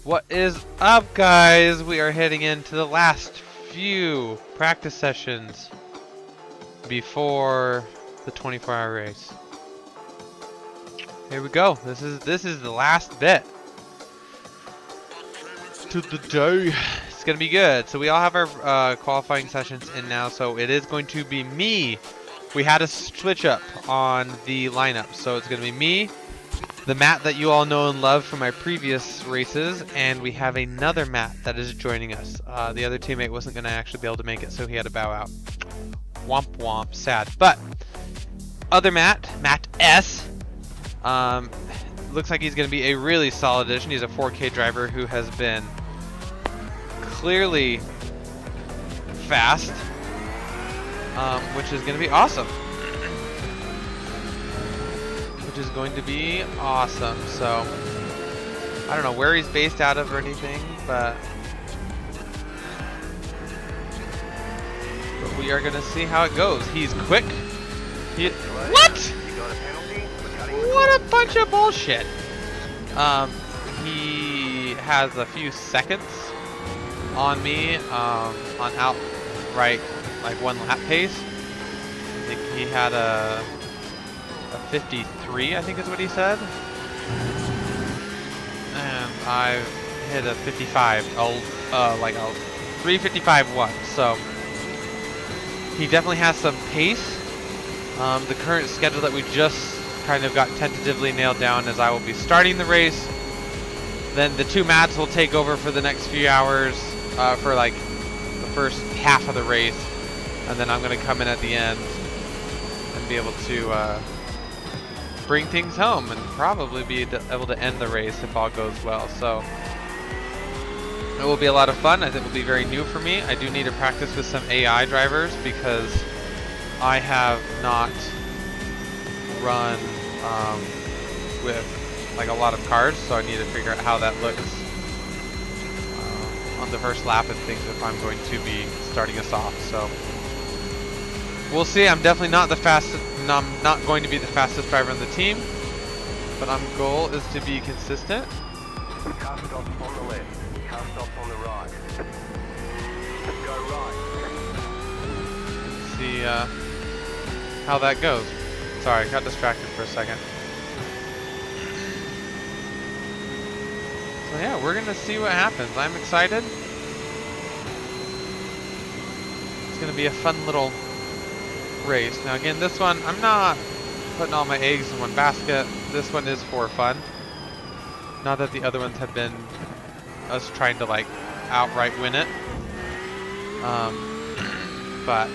What is up, guys? We are heading into the last few practice sessions before the 24-hour race. Here we go. This is the last bit to the day. It's gonna be good. So we all have our qualifying sessions in now. So it is going to be me. We had a switch up on the lineup, so it's gonna be me, the Matt that you all know and love from my previous races, and we have another Matt that is joining us. The other teammate wasn't going to actually be able to make it, so he had to bow out. Womp womp, sad. But other Matt, Matt S, looks like he's going to be a really solid addition. He's a 4K driver who has been clearly fast, which is going to be awesome. Which is going to be awesome. So I don't know where he's based out of or anything, but we are gonna see how it goes. He's quick. What? What a bunch of bullshit. He has a few seconds on me on outright like one lap pace. I think he had a 53, I think is what he said. And I've hit a 55, like a 3:55.1. So he definitely has some pace. The current schedule that we just kind of got tentatively nailed down is I will be starting the race. Then the two Mats will take over for the next few hours for like the first half of the race. And then I'm going to come in at the end and be able to bring things home and probably be able to end the race if all goes well. So it will be a lot of fun. I think it will be very new for me. I do need to practice with some AI drivers because I have not run with like a lot of cars, so I need to figure out how that looks on the first lap and things if I'm going to be starting us off. So we'll see. I'm definitely not the fastest. I'm not going to be the fastest driver on the team, but our goal is to be consistent. Car stop on the left. Car stop on the right. Go right. See how that goes. Sorry, I got distracted for a second. So yeah, we're gonna see what happens. I'm excited. It's gonna be a fun little race. Now again, this one, I'm not putting all my eggs in one basket. This one is for fun. Not that the other ones have been us trying to like outright win it. But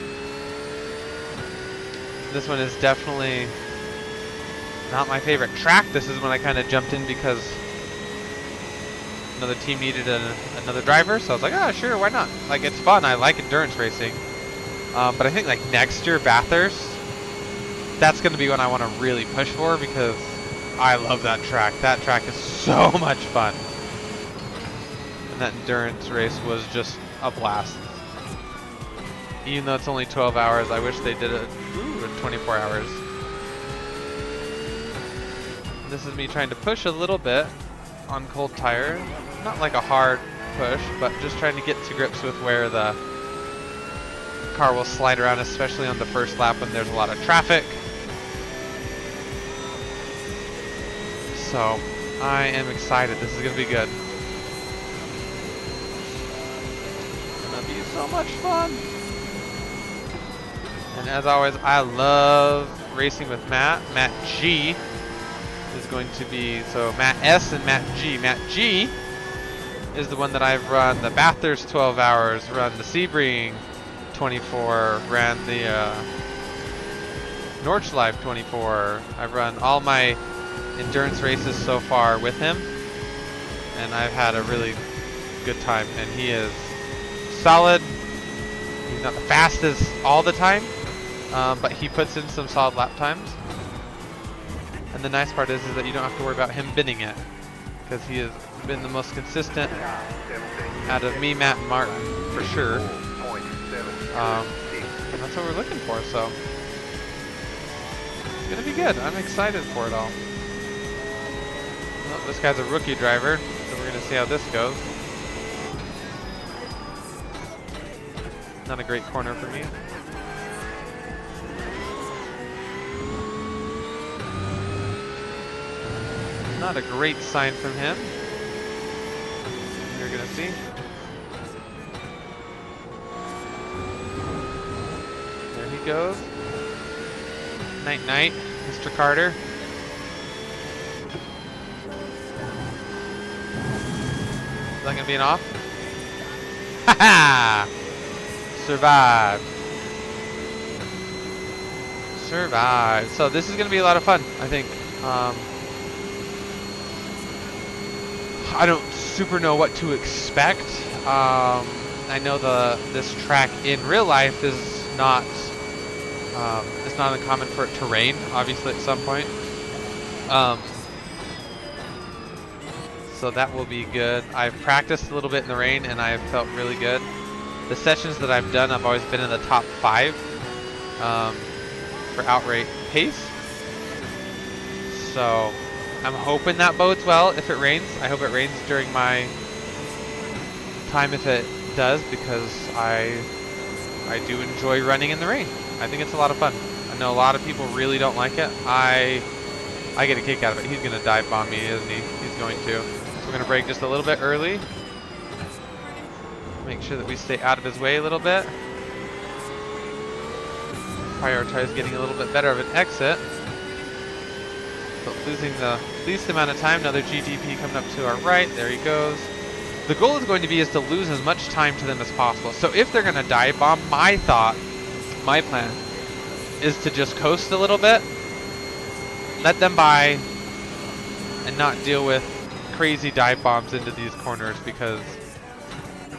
this one is definitely not my favorite track. This is when I kind of jumped in because another team needed another driver. So I was like, oh sure, why not? Like, it's fun. I like endurance racing. But I think like next year, Bathurst, that's going to be when I want to really push for because I love that track. That track is so much fun. And that endurance race was just a blast. Even though it's only 12 hours, I wish they did it in 24 hours. This is me trying to push a little bit on cold tire. Not like a hard push, but just trying to get to grips with where the car will slide around, especially on the first lap when there's a lot of traffic. So I am excited. This is gonna be good. It's gonna be so much fun. And as always, I love racing with Matt. Matt G is going to be, so Matt S and Matt G. Matt G is the one that I've run the Bathurst 12 hours, run the Sebring 24, ran the Nordschleife 24. I've run all my endurance races so far with him, and I've had a really good time. And he is solid. He's not the fastest all the time, but he puts in some solid lap times. And the nice part is that you don't have to worry about him binning it, because he has been the most consistent out of me, Matt, and Martin for sure. And that's what we're looking for, so it's gonna be good. I'm excited for it all. Oh, this guy's a rookie driver. So we're gonna see how this goes. Not a great corner for me. Not a great sign from him. You're gonna see. There he goes. Night night, Mr. Carter. Is that gonna be an off? Haha! Survived. Survived. So this is gonna be a lot of fun, I think. I don't super know what to expect. I know this track in real life is not it's not uncommon for it to rain, obviously, at some point. So that will be good. I've practiced a little bit in the rain and I've felt really good. The sessions that I've done, I've always been in the top 5 for outright pace. So I'm hoping that bodes well if it rains. I hope it rains during my time if it does, because I do enjoy running in the rain. I think it's a lot of fun. I know a lot of people really don't like it. I get a kick out of it. He's gonna dive bomb me, isn't he? He's going to. So we're gonna brake just a little bit early. Make sure that we stay out of his way a little bit. Prioritize getting a little bit better of an exit. But losing the least amount of time. Another GTP coming up to our right. There he goes. The goal is going to be to lose as much time to them as possible. So if they're gonna dive bomb, my plan is to just coast a little bit, let them by, and not deal with crazy dive bombs into these corners, because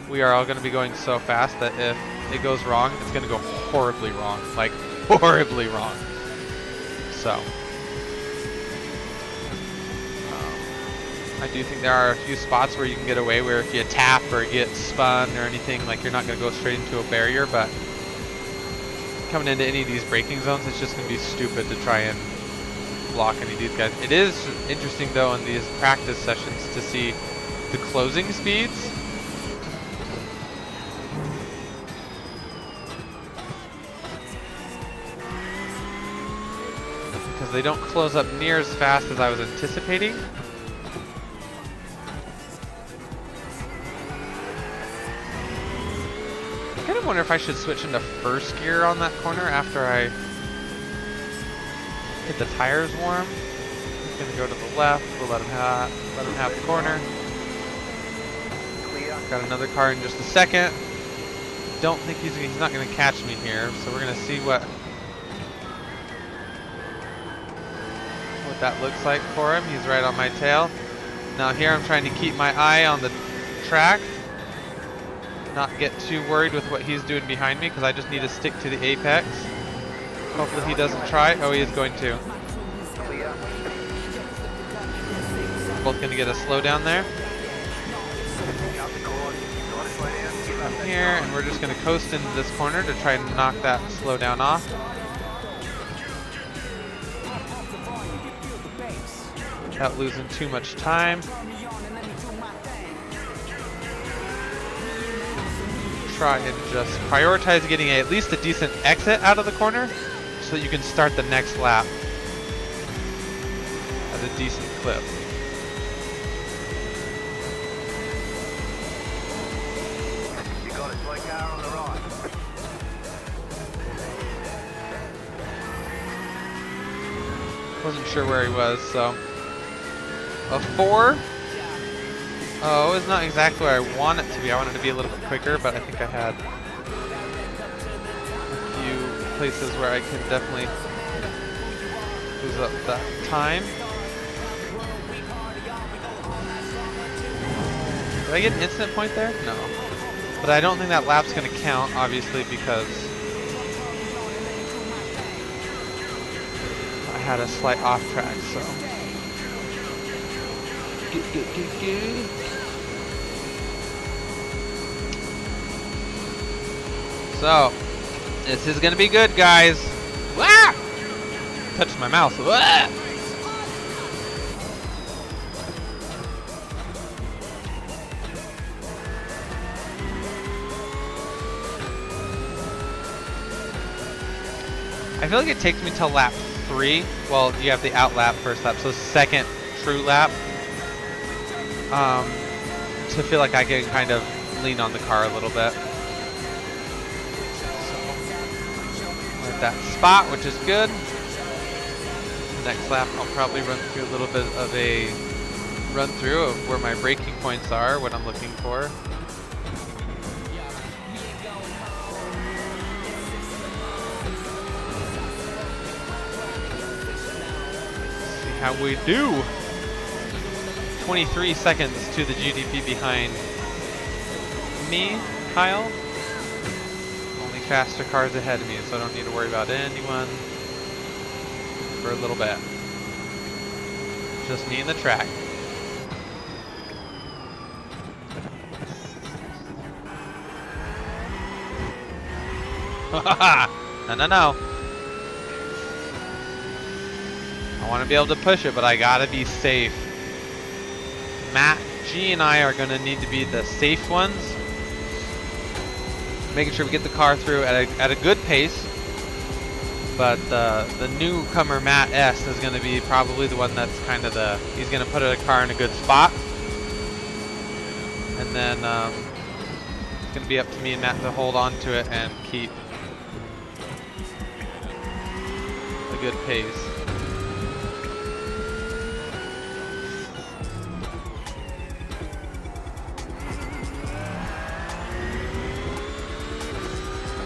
we are all going to be going so fast that if it goes wrong, it's going to go horribly wrong, like horribly wrong. So I do think there are a few spots where you can get away, where if you tap or get spun or anything, like, you're not going to go straight into a barrier, but coming into any of these braking zones, it's just going to be stupid to try and block any of these guys. It is interesting, though, in these practice sessions to see the closing speeds. Because they don't close up near as fast as I was anticipating. I kind of wonder if I should switch into first gear on that corner after I get the tires warm. He's gonna go to the left. We'll let him have the corner. Got another car in just a second. Don't think he's not gonna catch me here, so we're gonna see what that looks like for him. He's right on my tail. Now here I'm trying to keep my eye on the track. Not get too worried with what he's doing behind me, because I just need to stick to the apex. Hopefully he doesn't try. Oh, he is going to. Both going to get a slowdown there. Come here, and we're just going to coast into this corner to try and knock that slowdown off. Without losing too much time. Try and just prioritize getting at least a decent exit out of the corner, so that you can start the next lap at a decent clip. You got a slow car on the right. Wasn't sure where he was, so a 4. Oh, it's not exactly where I want it to be. I wanted to be a little bit quicker, but I think I had a few places where I can definitely lose up that time. Did I get an instant point there? No. But I don't think that lap's going to count, obviously, because I had a slight off track, so. So, this is gonna be good, guys. Ah! Touched my mouse. Ah! I feel like it takes me till lap 3. Well, you have the out lap, first lap, so second true lap. To feel like I can kind of lean on the car a little bit. So, we're at that spot, which is good. Next lap, I'll probably run through a little bit of a run through of where my braking points are, what I'm looking for. See how we do. 23 seconds to the GDP behind me, Kyle. Only faster cars ahead of me, so I don't need to worry about anyone for a little bit. Just me and the track. No. I want to be able to push it, but I gotta be safe. Matt, G, and I are gonna need to be the safe ones. Making sure we get the car through at a good pace. But the newcomer, Matt S, is gonna be probably the one that's kind of he's gonna put a car in a good spot. And then it's gonna be up to me and Matt to hold on to it and keep a good pace.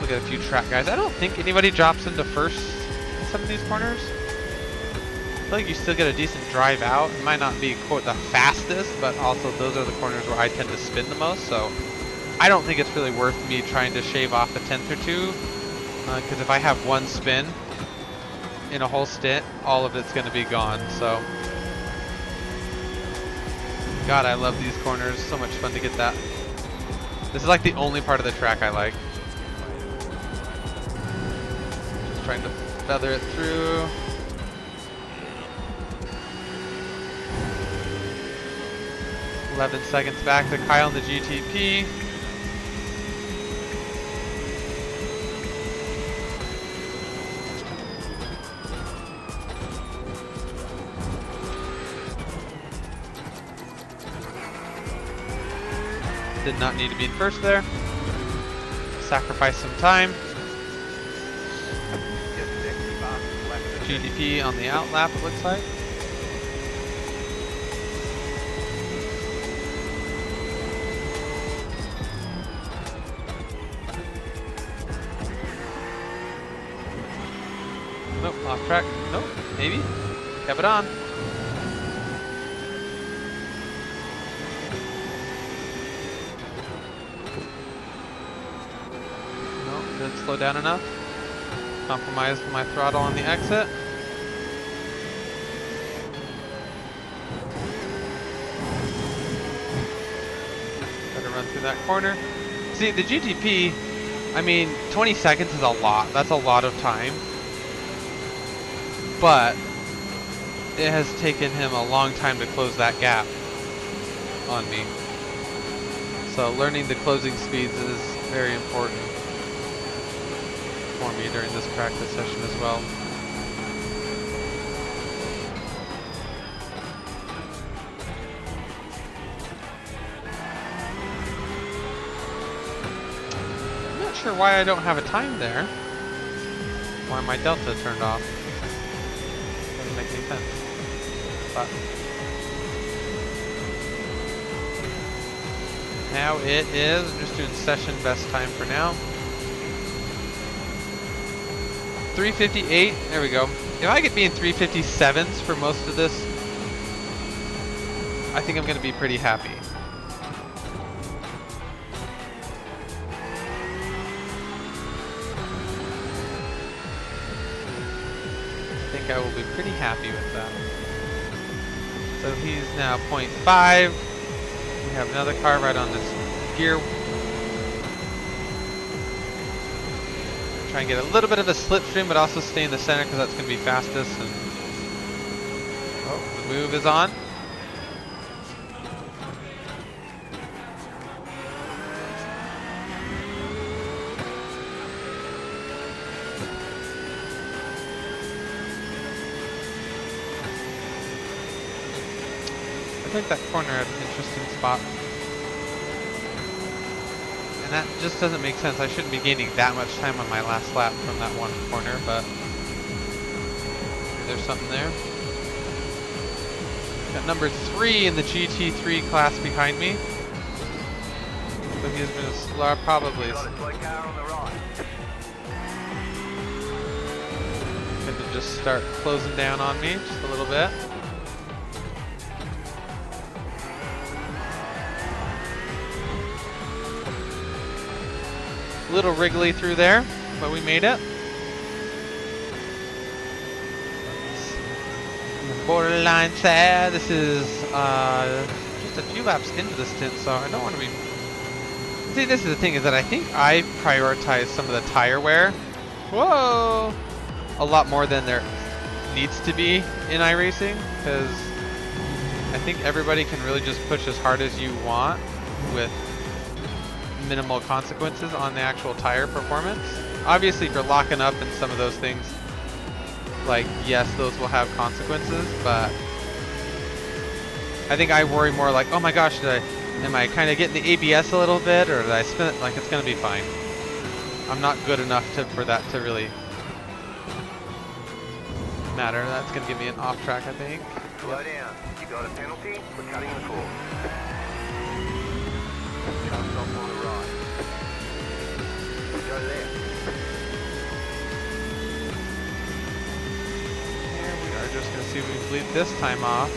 Look at a few track guys. I don't think anybody drops into first in some of these corners. I feel like you still get a decent drive out. It might not be, quote, the fastest, but also those are the corners where I tend to spin the most, so I don't think it's really worth me trying to shave off a tenth or two, because if I have one spin in a whole stint, all of it's going to be gone, so. God, I love these corners. So much fun to get that. This is like the only part of the track I like. Just trying to feather it through. "11 seconds back to Kyle in the GTP. Did not need to be in first there. Sacrifice some time. GDP on the out lap, it looks like. Nope, off track. Nope, maybe. Kept it on. Nope, didn't slow down enough. Compromised my throttle on the exit. Better run through that corner. See, the GTP, I mean, 20 seconds is a lot. That's a lot of time. But it has taken him a long time to close that gap on me. So learning the closing speeds is very important for me during this practice session as well. I'm not sure why I don't have a time there. Why my delta turned off. Doesn't make any sense. But now it is, I'm just doing session best time for now. 3:58, there we go. If I could be in 3:57s for most of this, I think I'm gonna be pretty happy. I think I will be pretty happy with that. So he's now 0.5. We have another car right on this gear. Try and get a little bit of a slipstream, but also stay in the center because that's going to be fastest. And oh, the move is on. think that corner had an interesting spot. And that just doesn't make sense. I shouldn't be gaining that much time on my last lap from that one corner, but there's something there. Got number 3 in the GT3 class behind me. So he's been probably Got a slow car on the right. going to just start closing down on me just a little bit. A little wriggly through there, but we made it. Borderline sad. This is just a few laps into the stint, so I don't want to be... See, this is the thing, is that I think I prioritize some of the tire wear. Whoa! A lot more than there needs to be in iRacing, because I think everybody can really just push as hard as you want with minimal consequences on the actual tire performance. Obviously, if you're locking up in some of those things, like, yes, those will have consequences, but I think I worry more like, oh my gosh, am I kind of getting the ABS a little bit, or did I spin it? Like, it's going to be fine. I'm not good enough for that to really matter. That's going to give me an off track, I think. Slow down. You got a penalty for cutting the course. Car stop on the right. Go left. And we are just going to see if we can bleed this time off.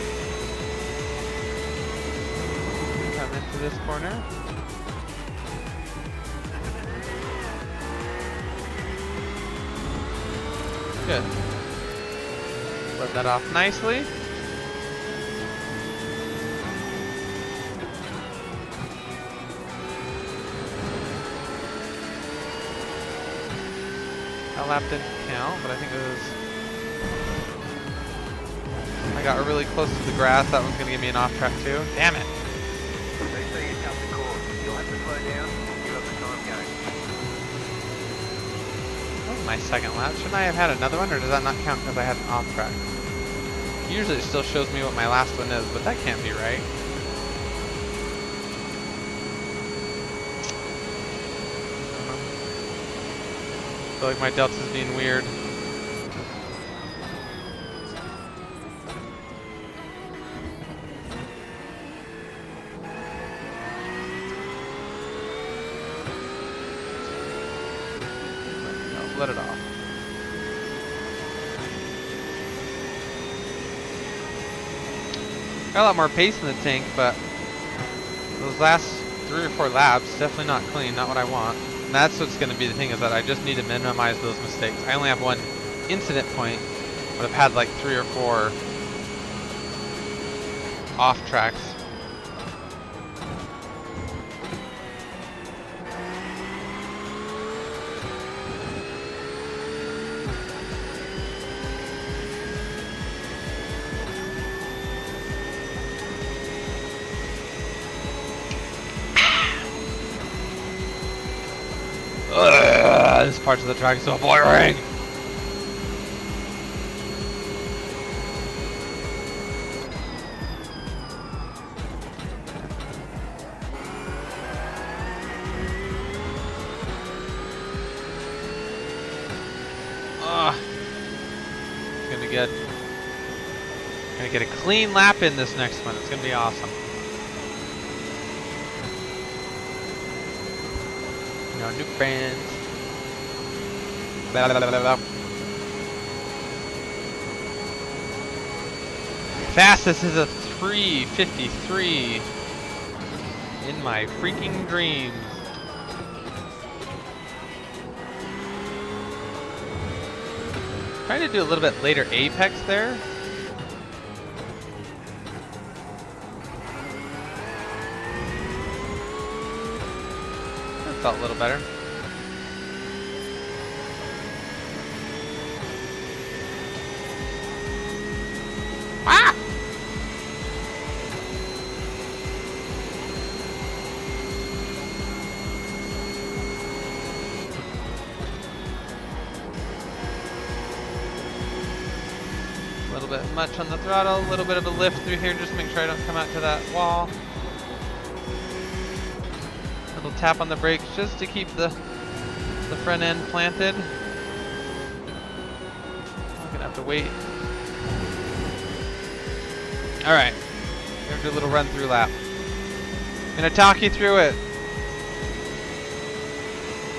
Come into this corner. Good. Let that off nicely. That lap didn't count, but I think it was... I got really close to the grass. That one's going to give me an off track too. Damn it. They say you cut the course. You'll have to slow down. Give up the time going. That was my second lap. Shouldn't I have had another one, or does that not count because I had an off track? Usually it still shows me what my last one is, but that can't be right. I feel like my delta's being weird. No, let it off. Got a lot more pace in the tank, but those last 3 or 4 laps, definitely not clean, not what I want. And that's what's going to be the thing, is that I just need to minimize those mistakes. I only have 1 incident point, but I've had like 3 or 4 off tracks. This part of the track is so boring. It's gonna be good. Gonna get a clean lap in this next one. It's gonna be awesome. No new friends. Blah, blah, blah, blah, blah. Fastest is a 3:53 in my freaking dreams. Trying to do a little bit later apex there. That felt a little better. Ah! A little little bit much on the throttle, a little bit of a lift through here, just make sure I don't come out to that wall. Little tap on the brakes just to keep the front end planted. I'm gonna have to wait. All right, we're gonna do a little run through lap. I'm gonna talk you through it.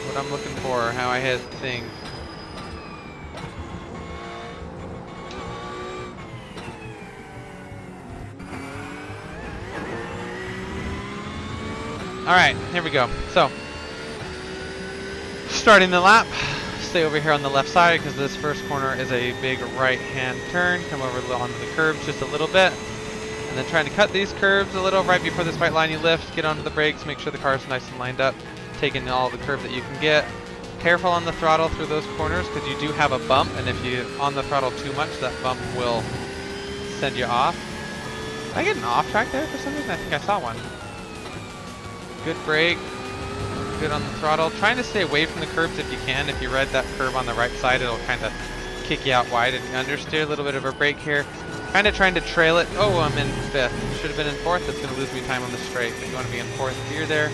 What I'm looking for, how I hit things. All right, here we go. So, starting the lap, stay over here on the left side because this first corner is a big right-hand turn. Come over onto the curbs just a little bit. And then trying to cut these curves a little right before this white line you lift, get onto the brakes, make sure the car is nice and lined up, taking all the curve that you can get. Careful on the throttle through those corners because you do have a bump, and if you on the throttle too much, that bump will send you off. Did I get an off track there for some reason? I think I saw one. Good brake, good on the throttle. Trying to stay away from the curbs if you can. If you read that curve on the right side, it'll kind of kick you out wide and understeer. A little bit of a brake here. Kind of trying to trail it. Oh, I'm in 5th. Should have been in 4th. That's going to lose me time on the straight. But you want to be in 4th gear there.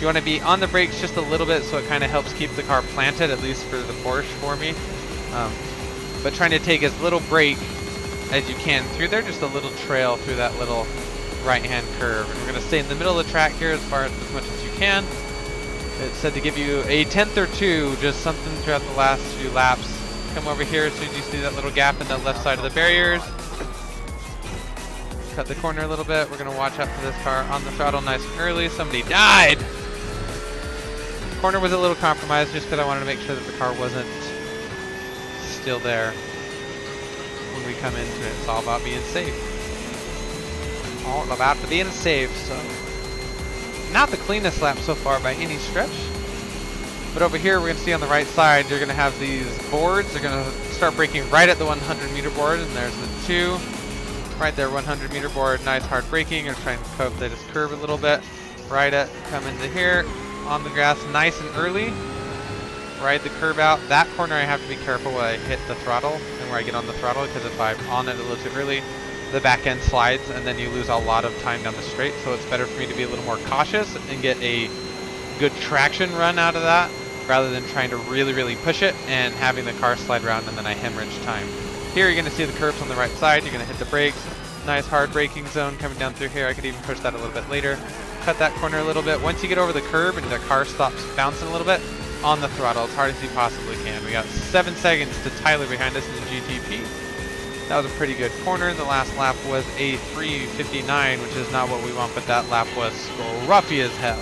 You want to be on the brakes just a little bit so it kind of helps keep the car planted, at least for the Porsche for me. But trying to take as little brake as you can through there, just a little trail through that little right-hand curve. And we're going to stay in the middle of the track here as much as you can. It said to give you a 1/10 or 2, just something throughout the last few laps. Come over here as soon as you see that little gap in the left side of the barriers. Cut the corner a little bit. We're going to watch out for this car on the throttle nice and early. Somebody died! Corner was a little compromised just because I wanted to make sure that the car wasn't still there when we come into it. It's all about being safe. All about being safe, so. Not the cleanest lap so far by any stretch. But over here, we're going to see on the right side, you're going to have these boards. They're going to start braking right at the 100 meter board, and there's the 2. Right there, 100 meter board, nice hard braking. You're trying to cope this curve a little bit. Right at, come into here, on the grass, nice and early. Ride the curb out. That corner I have to be careful when I hit the throttle and where I get on the throttle, because if I'm on it a little too early, the back end slides and then you lose a lot of time down the straight. So it's better for me to be a little more cautious and get a good traction run out of that, rather than trying to really push it and having the car slide around and then I hemorrhage time. Here you're going to see the curves on the right side. You're going to hit the brakes. Nice hard braking zone coming down through here. I could even push that a little bit later. Cut that corner a little bit. Once you get over the curb and the car stops bouncing a little bit, on the throttle as hard as you possibly can. We got 7 seconds to Tyler behind us in the GTP. That was a pretty good corner. The last lap was a 3:59, which is not what we want, but that lap was scruffy as hell.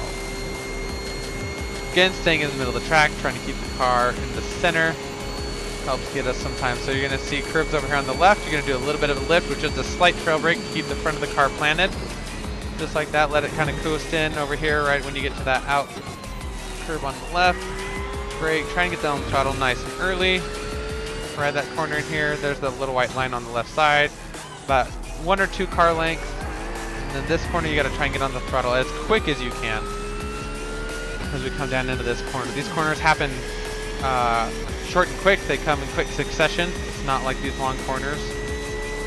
Again, staying in the middle of the track, trying to keep the car in the center. Helps get us some time. So you're going to see curves over here on the left. You're going to do a little bit of a lift, which is a slight trail brake to keep the front of the car planted. Just like that, let it kind of coast in over here right when you get to that out curve on the left. Brake, try and get down the throttle nice and early. Ride that corner in here. There's the little white line on the left side. About 1 or 2 car lengths. And then this corner, you got to try and get on the throttle as quick as you can as we come down into this corner. These corners happen short and quick. They come in quick succession. It's not like these long corners.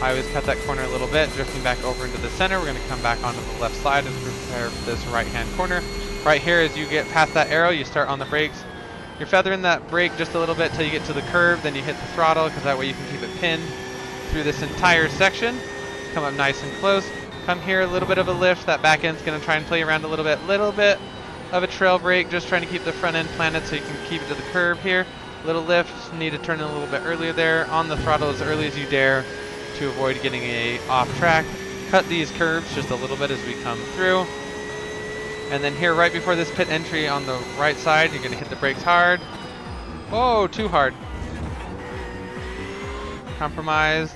I always cut that corner a little bit, drifting back over into the center. We're going to come back onto the left side as we prepare for this right-hand corner. Right here, as you get past that arrow, you start on the brakes. You're feathering that brake just a little bit till you get to the curve, then you hit the throttle, because that way you can keep it pinned through this entire section. Come up nice and close. Come here, a little bit of a lift. That back end's going to try and play around a little bit of a trail brake, just trying to keep the front end planted so you can keep it to the curve here. Little lift, need to turn in a little bit earlier there. On the throttle as early as you dare to avoid getting a off track. Cut these curves just a little bit as we come through. And then here, right before this pit entry on the right side, you're going to hit the brakes hard. Whoa, too hard. Compromised.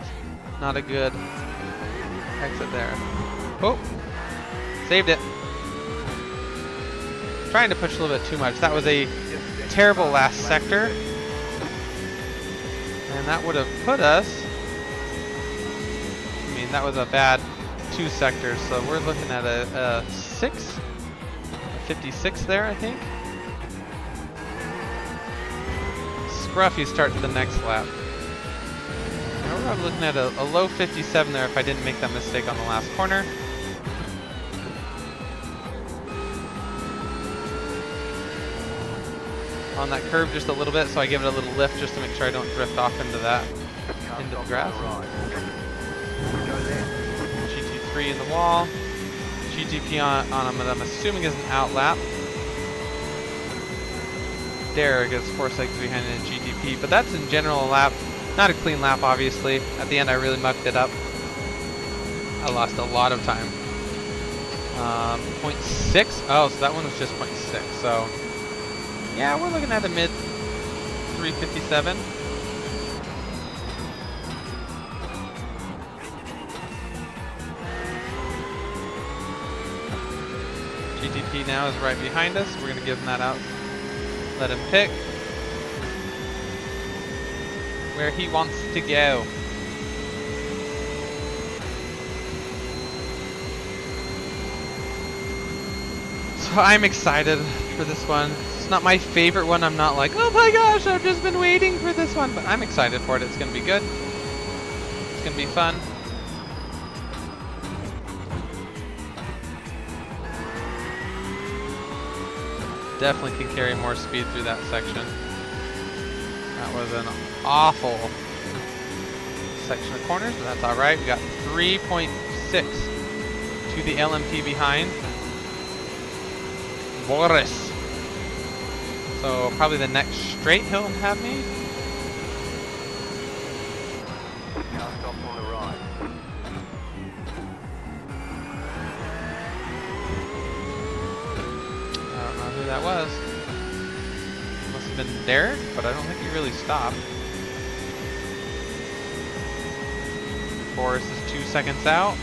Not a good exit there. Oh, saved it. Trying to push a little bit too much. That was a terrible last sector. And that would have put us, I mean, that was a bad 2 sectors. So we're looking at a 6. 56 there, I think. Scruffy start to the next lap. Now we're probably looking at a low 57 there if I didn't make that mistake on the last corner. On that curve just a little bit, so I give it a little lift just to make sure I don't drift off into that, into the grass. GT3 in the wall. GTP on him, and I'm assuming is an out lap. Derek is 4 seconds behind in GTP, but that's in general a lap. Not a clean lap, obviously. At the end, I really mucked it up. I lost a lot of time. 0.6? Oh, so that one was just 0.6. So, yeah, we're looking at a mid 357. GTP now is right behind us. We're going to give him that out. Let him pick where he wants to go. So I'm excited for this one. It's not my favorite one. I'm not like, oh my gosh, I've just been waiting for this one. But I'm excited for it. It's going to be good. It's going to be fun. Definitely can carry more speed through that section. That was an awful section of corners, but that's all right. We got 3.6 to the LMP behind Boris. So probably the next straight he'll have me. Car stop on the right. I don't know who that was. Must have been Derek, but I don't think he really stopped. Boris is 2 seconds out.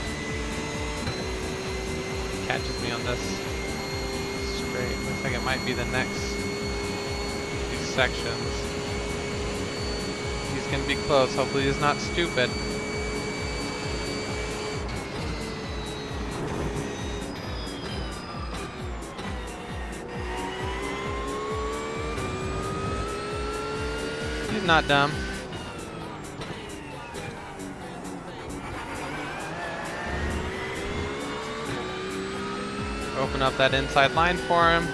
Catches me on this straight. Looks like it might be the next few sections. He's gonna be close. Hopefully he's not stupid. He's not dumb. Open up that inside line for him.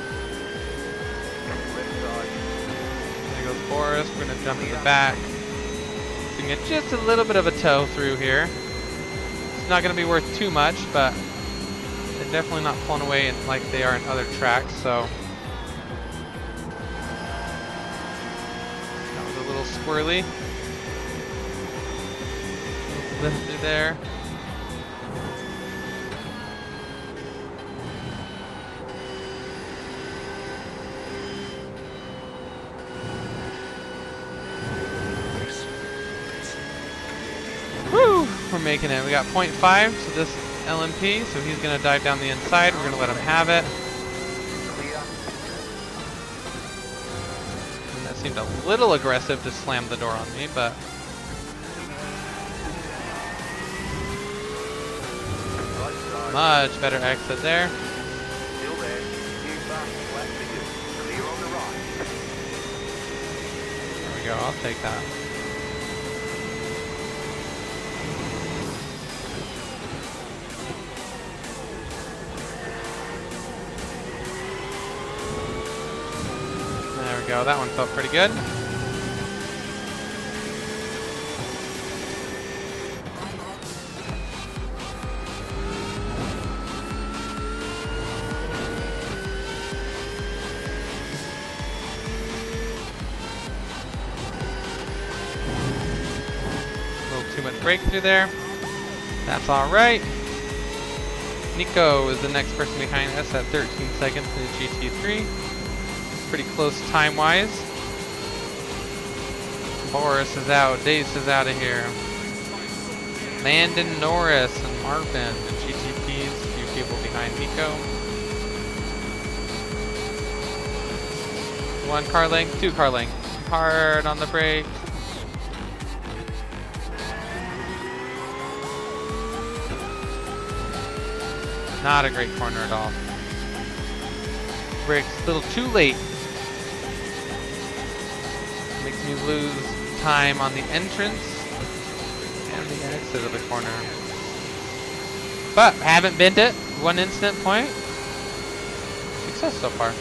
There goes Boris. We're going to jump in the back. So you can get just a little bit of a tow through here. It's not going to be worth too much, but they're definitely not pulling away like they are in other tracks. So that was a little squirrely. Lift through there. Woo! We're making it. We got 0.5 to this LMP, so he's going to dive down the inside. We're going to let him have it. And that seemed a little aggressive to slam the door on me, but much better exit there. Still there. New back, left figures. Clear on the right. There we go. I'll take that. There we go. That one felt pretty good. Too much breakthrough there. That's all right. Nico is the next person behind us at 13 seconds in the GT3. Pretty close time-wise. Boris is out. Dace is out of here. Landon Norris and Marvin, the GTPs, a few people behind Nico. 1 car length, 2 car length. Hard on the brake. Not a great corner at all. Brakes a little too late. Makes me lose time on the entrance. on the exit of the corner. But haven't bent it. 1 incident point. Success so far.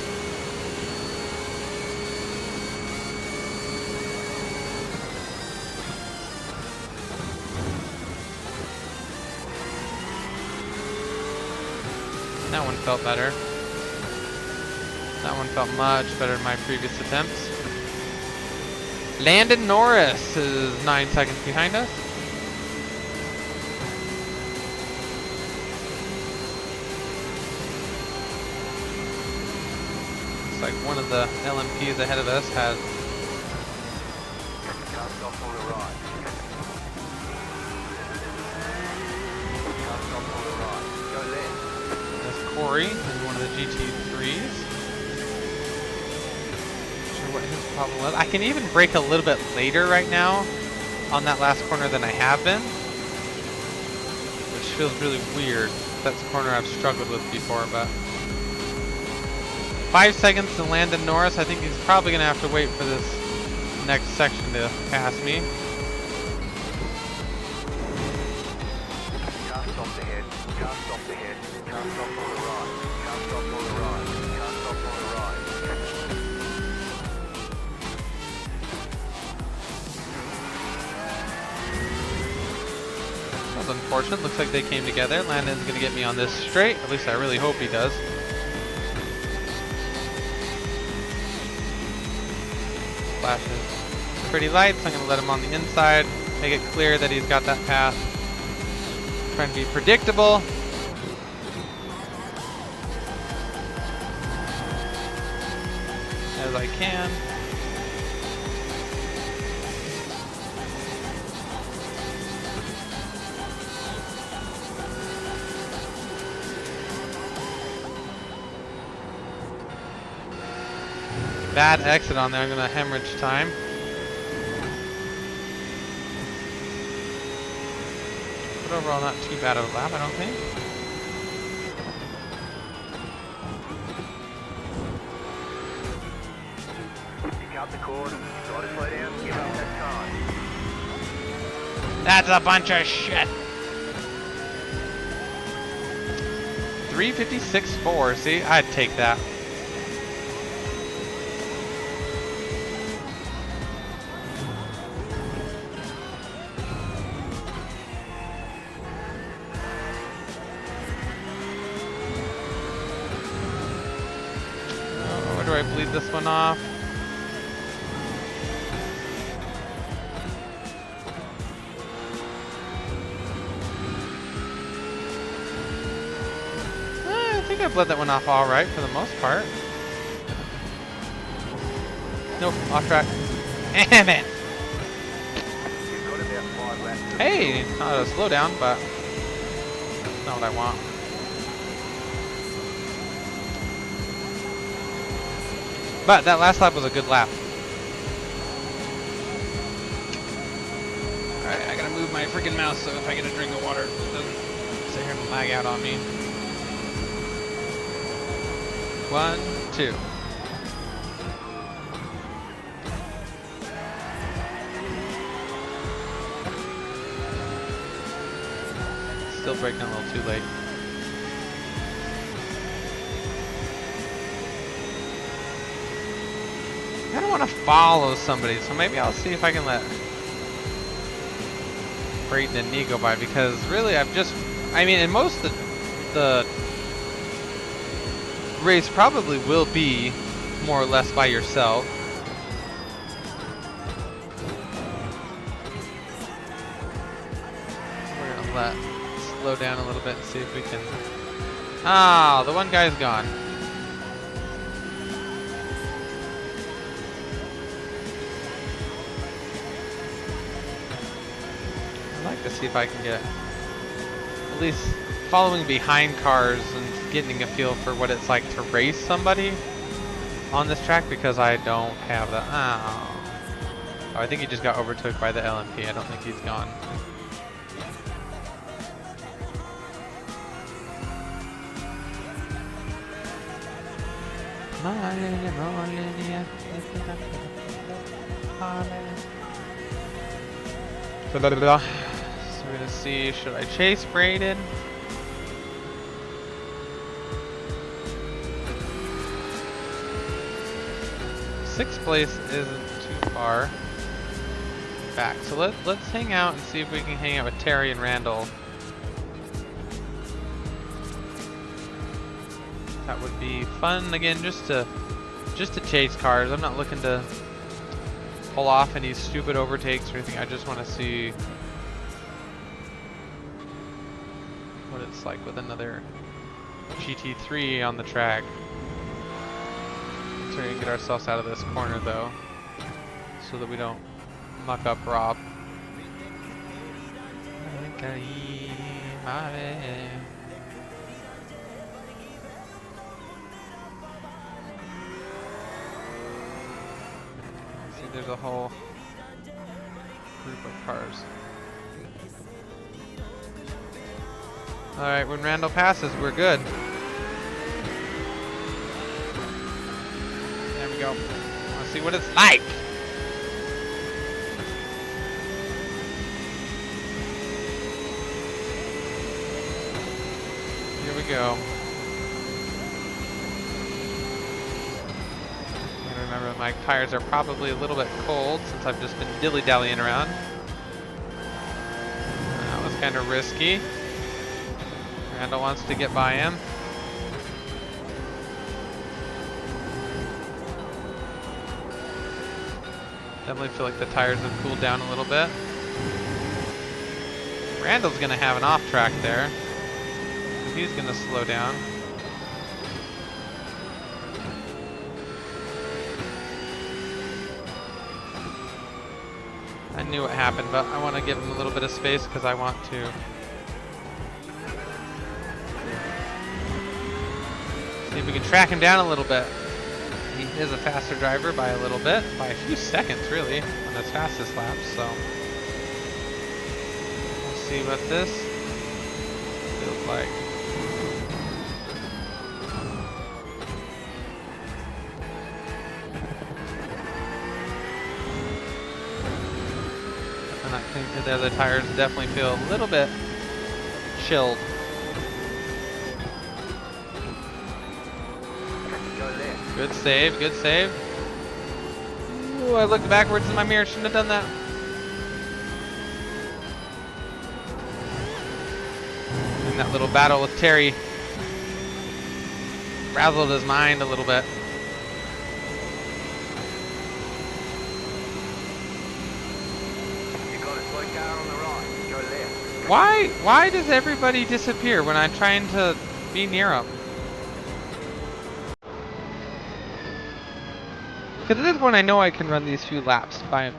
That one felt better. That one felt much better than my previous attempts. Landon Norris is 9 seconds behind us. Looks like one of the LMPs ahead of us has. Car stop on the right. Car stop on the right. Go left. That's Corey in one of the GT3s. Not sure what his problem was. I can even brake a little bit later right now on that last corner than I have been, which feels really weird. That's a corner I've struggled with before, but 5 seconds to Landon Norris. I think he's probably gonna have to wait for this next section to pass me. Car stop ahead. Car stop ahead. Car stop on the right. Car stop on the right. Car stop on the right. That was unfortunate. Looks like they came together. Landon's gonna get me on this straight. At least I really hope he does. Flashes pretty lights. I'm gonna let him on the inside. Make it clear that he's got that path. Trying to be predictable. As I can. Bad exit on there. I'm gonna hemorrhage time. But overall, not too bad of a lap, I don't think. Pick up the cord. Try to slow down. Give up that time. That's a bunch of shit. 3:56.4. See, I'd take that. Do I bleed this one off? I think I bled that one off all right for the most part. Nope, off track. Damn it! You've got about 5 laps. Hey, not a slowdown, but not what I want. But that last lap was a good lap. Alright, I gotta move my freaking mouse so if I get a drink of water, it doesn't sit here and lag out on me. 1, 2. Still braking a little too late. I don't want to follow somebody, so maybe I'll see if I can let Brayton and Nee go by, because really I've just, I mean, in most of the race probably will be more or less by yourself. We're gonna let slow down a little bit and see if we can. Ah, the one guy's gone. I'd like to see if I can get at least following behind cars and getting a feel for what it's like to race somebody on this track, because I don't have the. Oh, I think he just got overtook by the LMP. I don't think he's gone. We're gonna see, should I chase Braden? Sixth place isn't too far back. So let's hang out and see if we can hang out with Terry and Randall. That would be fun again, just to chase cars. I'm not looking to pull off any stupid overtakes or anything. I just want to see what it's like with another GT3 on the track. So we can get ourselves out of this corner though, so that we don't muck up Rob. See, there's a whole group of cars. Alright, when Randall passes, we're good. There we go. Wanna see what it's like? Here we go. And remember, my tires are probably a little bit cold since I've just been dilly-dallying around. That was kind of risky. Randall wants to get by him. Definitely feel like the tires have cooled down a little bit. Randall's gonna have an off track there. He's gonna slow down. I knew what happened, but I want to give him a little bit of space because I want to see if we can track him down a little bit. He is a faster driver by a little bit, by a few seconds really, on his fastest lap, so we'll see what this feels like. And I think that the other tires definitely feel a little bit chilled. Good save, good save. Ooh, I looked backwards in my mirror, shouldn't have done that. And that little battle with Terry frazzled his mind a little bit. You got a slow car on the right. Go left. Why does everybody disappear when I'm trying to be near them? Because at this point I know I can run these few laps by,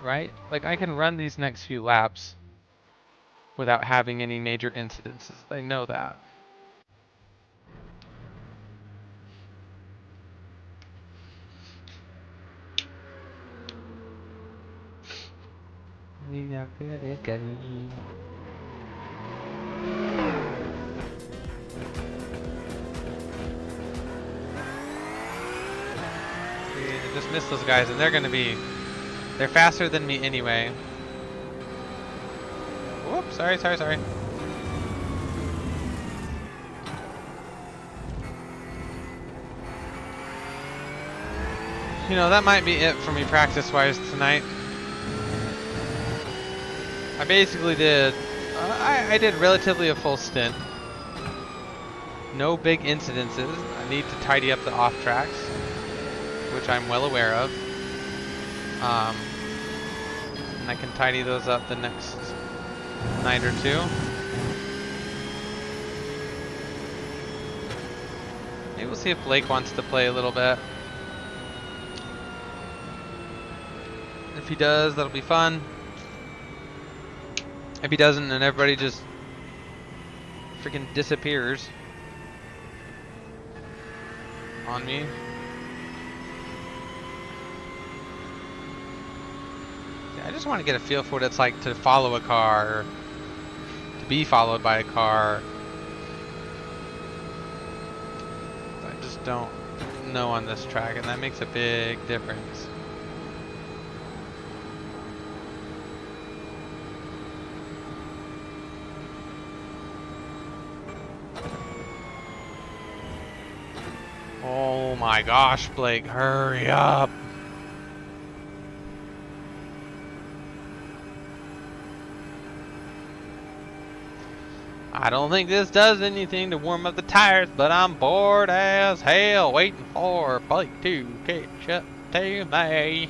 right? Like I can run these next few laps without having any major incidences. I know that. Just miss those guys, and they're faster than me anyway. Whoops, sorry. You know, that might be it for me practice-wise tonight. I basically did, I did relatively a full stint. No big incidences. I need to tidy up the off tracks, which I'm well aware of. And I can tidy those up the next night or two. Maybe we'll see if Blake wants to play a little bit. If he does, that'll be fun. If he doesn't, then everybody just freaking disappears on me. I just want to get a feel for what it's like to follow a car, or to be followed by a car. I just don't know on this track, and that makes a big difference. my gosh, Blake, hurry up. I don't think this does anything to warm up the tires, but I'm bored as hell waiting for Blake to catch up to me.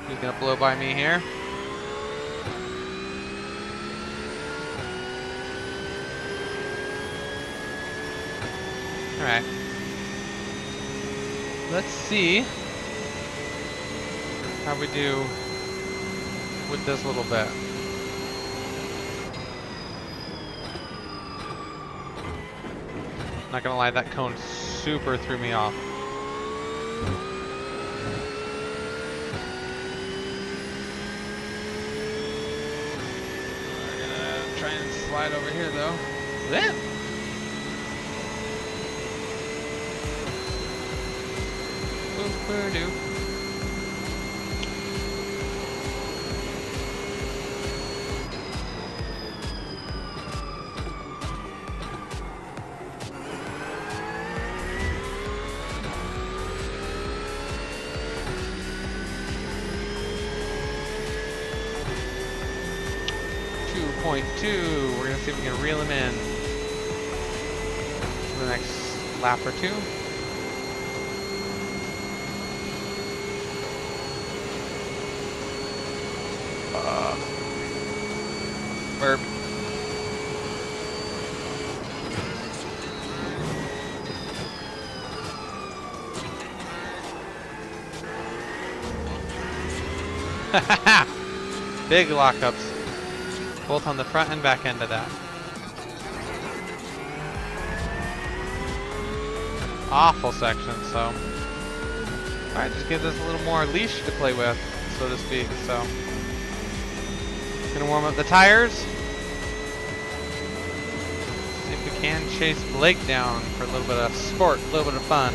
He's gonna blow by me here. Alright. Let's see how we do with this little bit. Not gonna lie, that cone super threw me off. We're gonna try and slide over here though. There. Boop-a-doo. 2.2. We're gonna see if we can reel him in for the next lap or two. Burp. Big lockups, both on the front and back end of that. Awful section, so alright, just gives us a little more leash to play with, so to speak. So gonna warm up the tires. See if we can chase Blake down for a little bit of sport, a little bit of fun.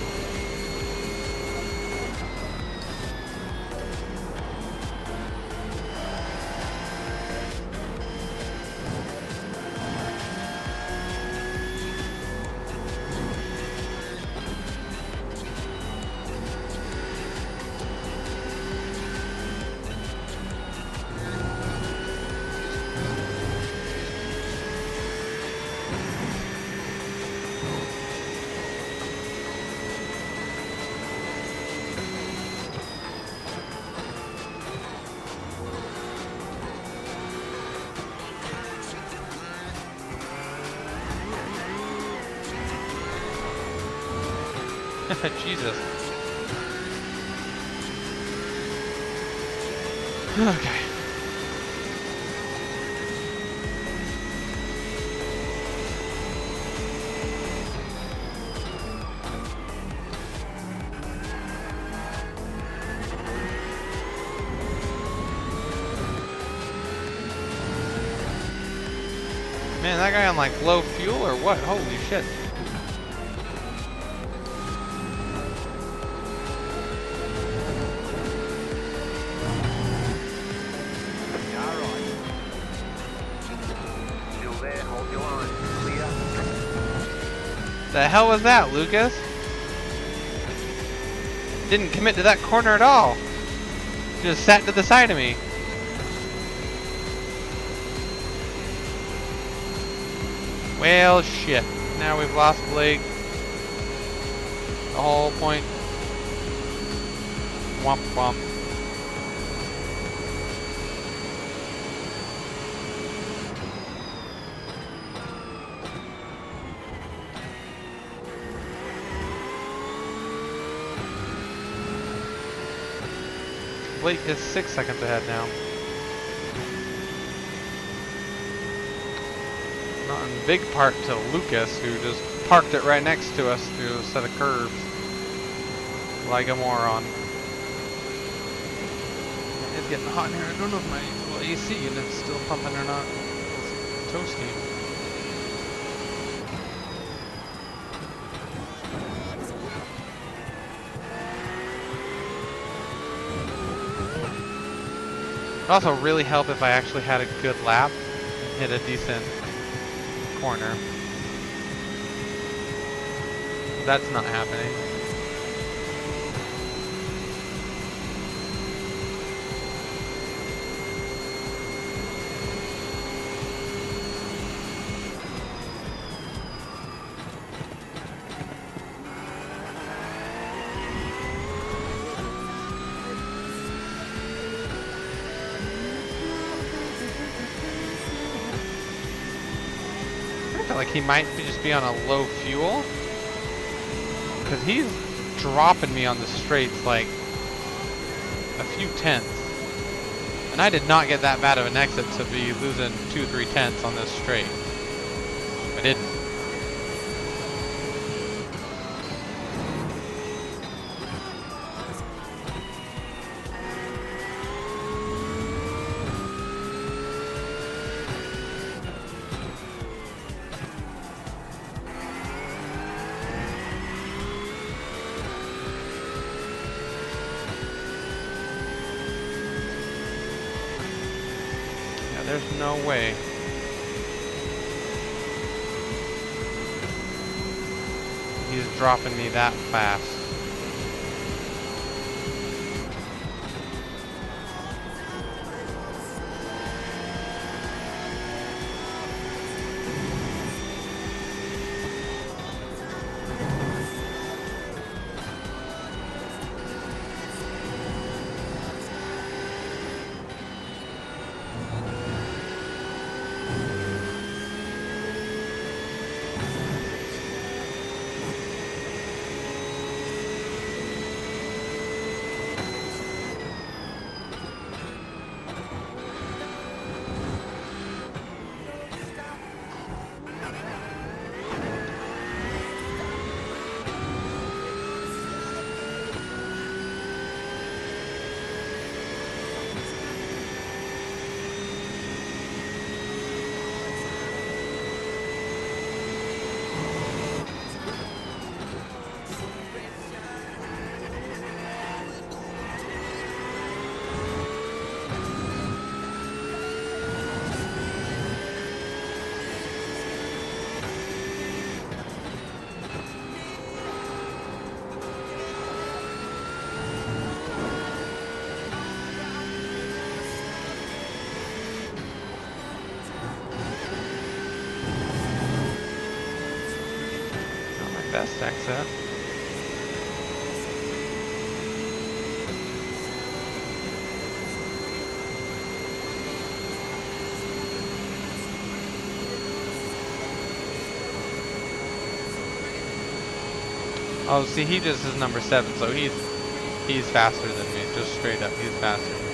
Jesus. Okay. Man, that guy on like low fuel or what? Holy shit. The hell was that, Lucas? Didn't commit to that corner at all. Just sat to the side of me. Well, shit. Now we've lost Blake. The whole point. Womp womp. Blake is 6 seconds ahead now. Not in big part to Lucas, who just parked it right next to us through a set of curves. Like a moron. It's getting hot in here. I don't know if my little AC unit's still pumping or not. It's toasty. It would also really help if I actually had a good lap and hit a decent corner. That's not happening. I feel like he might just be on a low fuel, because he's dropping me on the straights like a few tenths. And I did not get that bad of an exit to be losing 2-3 tenths on this straight. I didn't. There's no way. He's dropping me that fast. Best exit. Oh, see, he just is number 7, so he's faster than me. Just straight up, he's faster than me.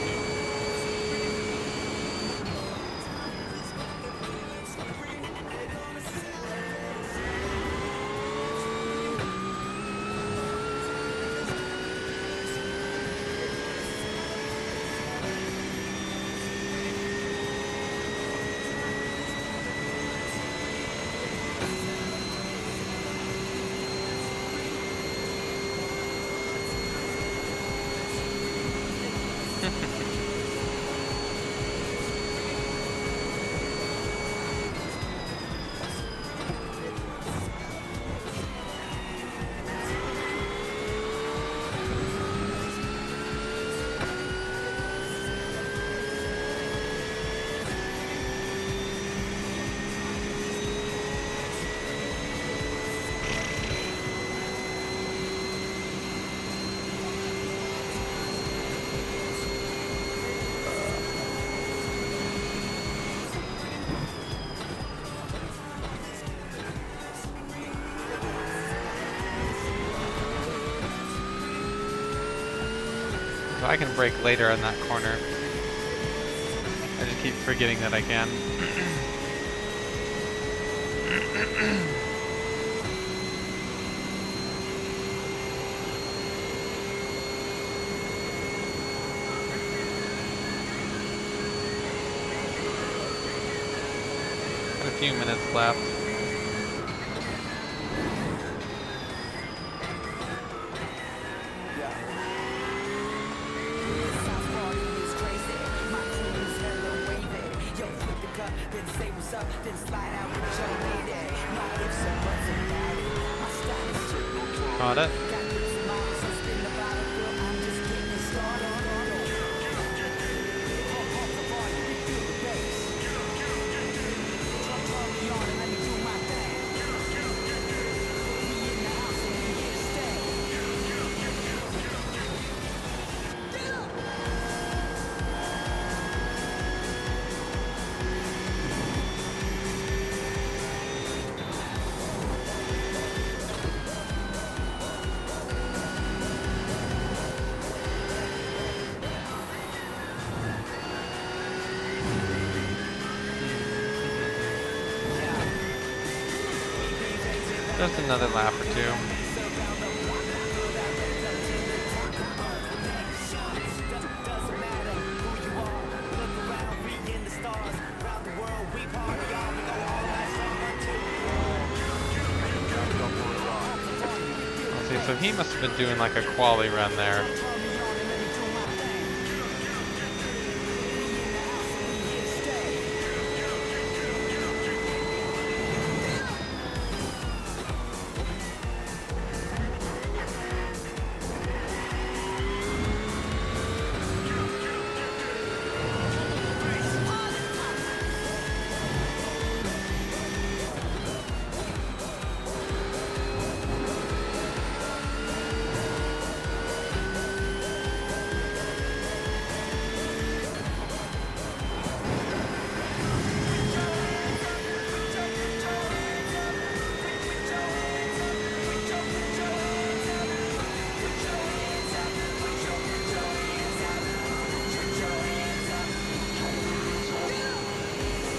So I can brake later on that corner. I just keep forgetting that I can. Got a few minutes left. Then say what's up, then slide out with your lady. Got it. Just another lap or two. Let's see, so he must have been doing like a quali run there.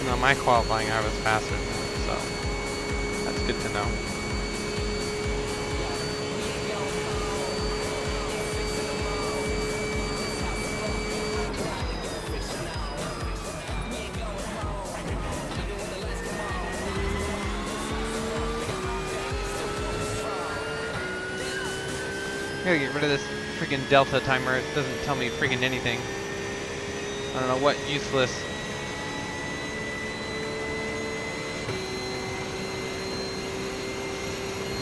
No, my qualifying I was faster than him, so that's good to know. I gotta get rid of this freaking Delta timer. It doesn't tell me freaking anything. I don't know what useless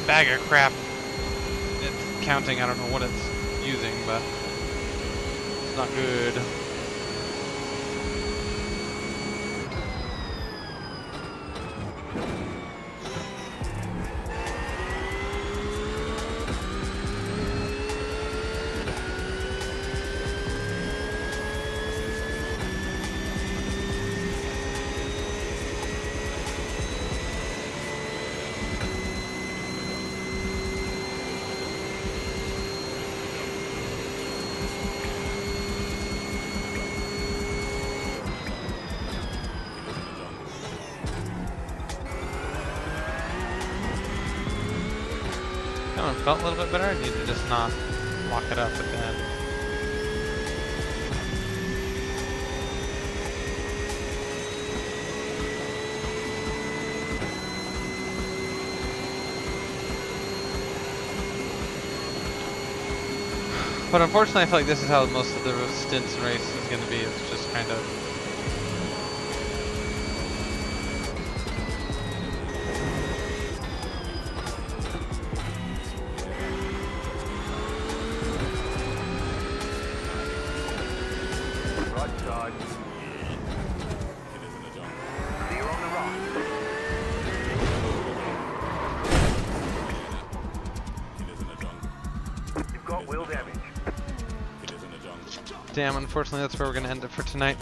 bag of crap it's counting. I don't know what it's using, but it's not good. That one felt a little bit better. I need to just not lock it up at the end. But unfortunately, I feel like this is how most of the stints and race is going to be. It's just kind of Right side. Clear on the right. You've got wheel damage. damn. Unfortunately, that's where we're going to end it for tonight.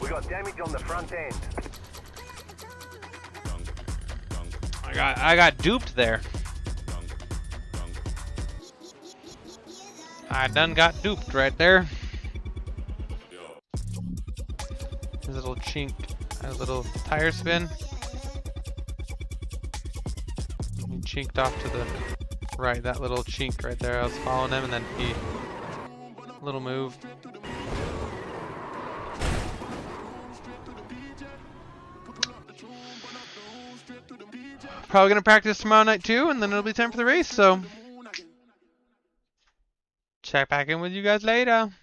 We got damage on the front end. I got duped there. I done got duped right there. His little chink, a little tire spin. He chinked off to the right, that little chink right there. I was following him and then he, little move. Probably gonna practice tomorrow night too, and then it'll be time for the race, so check back in with you guys later.